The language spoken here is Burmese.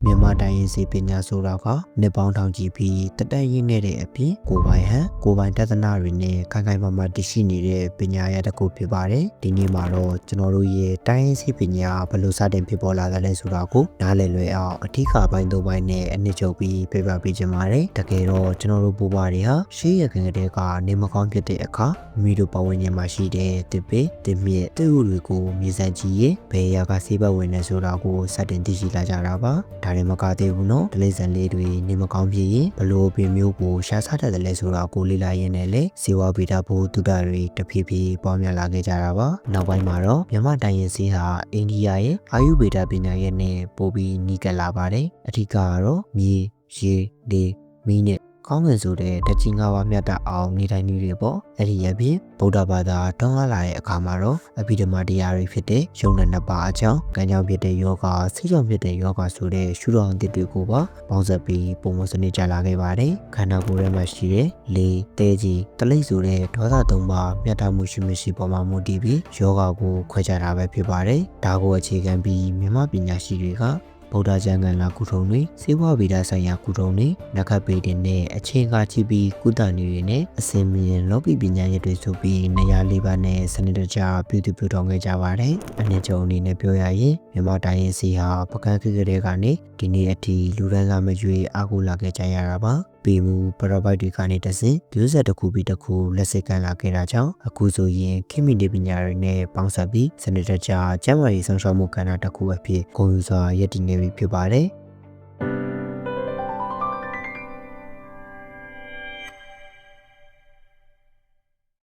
မြန်မာတိုင်းရင်းစီပညာဆိုတာကနှစ်ပေါင်းထောင်ချီပြီးတတက်ရင်းခဲ့တဲ့အပြင်ကိုယ်ပိုင်ဟန်ကိုယ်ပိုင်တသနာတွေနဲ့ခိုင်ခိုင်မာမာတည်ရှိနေတဲ့ပညာရပ်တစ်ခုဖြစ်ပါတယ်။ဒီနေ့မှာတော့ကျွန်တော်တို့ရဲ့တိုင်းရင်းစီပညာဘယ်လိုစတင်ဖြစ်ပေါ်လာသလဲဆိုတာကိုနားလည်လွယ်အောင်အထူးပိုင်း၃ပိုင်းနဲ့အနှစ်ချုပ်ပြီးပြပြပေးချင်ပါတယ်။တကယ်တော့ကျွန်တော်တို့ဘဝတွေဟာရှေးရခင်ကတည်းကနေမကောင်းဖြစ်တဲ့အခါမိတို့ပတ်ဝန်းကျင်မှာရှိတဲ့တစ်ပင်တစ်မြစ်တစ်ဥတွေကိုမြေစံကြည့်ရင်ဘယ်ရာကဆေးဘက်ဝင်နေဆိုတာကိုစတင်သိရှိလာကြတာပါ။ဒါတွေမကသေးဘူးနော်ဒလိစံလေးတွေနေမကောင်းဖြစ်ရင်ဘလို့ပင်မျိုးကိုရှားစားတတ်တယ်လဲဆိုတာကိုလေ့လာရင်းနဲ့လေဇေဝဗေဒဘုဒ္ဓတွေတဖြည်းဖြည်းပွားများလာခဲ့ကြတာပါနောက်ပိုင်းမှာတော့မြန်မာတိုင်းရင်းစည်းဟာအိန္ဒိယရဲ့အာယုဗေဒပညာရဲ့နဲ့ပို့ပြီးနီးကပ်လာပါတယ်အထူးကတော့မြေရေလေမီးနဲ့ကောင်းကင်ဆိုတဲ့တကြီးငါးပါးမြတ်တာအောင်နေတိုင်းနေတွေပေါ့အဲ့ဒီအပြင်ဗုဒ္ဓဘာသာတောင်းလာတဲ့အခါမှာတော့အဘိဓမ္မာတရားတွေဖြစ်တဲ့ယုံနဲ့နှစ်ပါးအကြောင်းကံကြောင့်ဖြစ်တဲ့ယောဂဆေးကြောင့်ဖြစ်တဲ့ယောဂဆိုတဲ့ရှုထောင့်အသစ်တွေကိုပါပေါင်းစပ်ပြီးပုံမစနစ်ကြလာခဲ့ပါတယ်ခန္ဓာကိုယ်ထဲမှာရှိတဲ့လေတဲကြီးတလိပ်ဆိုတဲ့ဒေါသသုံးပါးမြတ်တာမှုရှိမရှိပေါ်မှာမူတည်ပြီးယောဂကိုခွဲခြားတာပဲဖြစ်ပါတယ်ဒါကိုအခြေခံပြီးမြန်မာပညာရှိတွေကဗုဒ္ဓကျမ်းဂန်လာကုထုံတွေစေဝဗေဒဆိုင်ရာကုထုံတွေနက္ခပေတင်နဲ့အချင်းကားချိပြီးကုသနေတွေနဲ့အစင်မြင်လောကီပညာရပ်တွေဆိုပြီးနေရာလေးပါးနဲ့စနစ်တကျပြုစုထောင်ခဲ့ကြပါတယ်အနှစ်ချုပ်အနေနဲ့ပြောရရင်မြန်မာတိုင်းရင်းစီဟာပကန်းခေတ်ကလေးကနေဒီနေ့အထိလူရန်လာမရွေးအားကိုးလာခဲ့ကြရတာပါပေမူပရပိုက်တွေကနေတဆင့်မျိုးဆက်တစ်ခုပြီးတစ်ခုလက်စစ်ကန်လာခဲ့တာကြောင့်အခုဆိုရင်ခေတ်မီပညာတွေနဲ့ပေါင်းစပ်ပြီးစနစ်တကျကျန်းမာရေးဆောင်ရှောက်မှုကဏ္ဍတစ်ခုအဖြစ်ဂုဏ်ယူစွာရည်တည်နေပြီဖြစ်ပါတယ်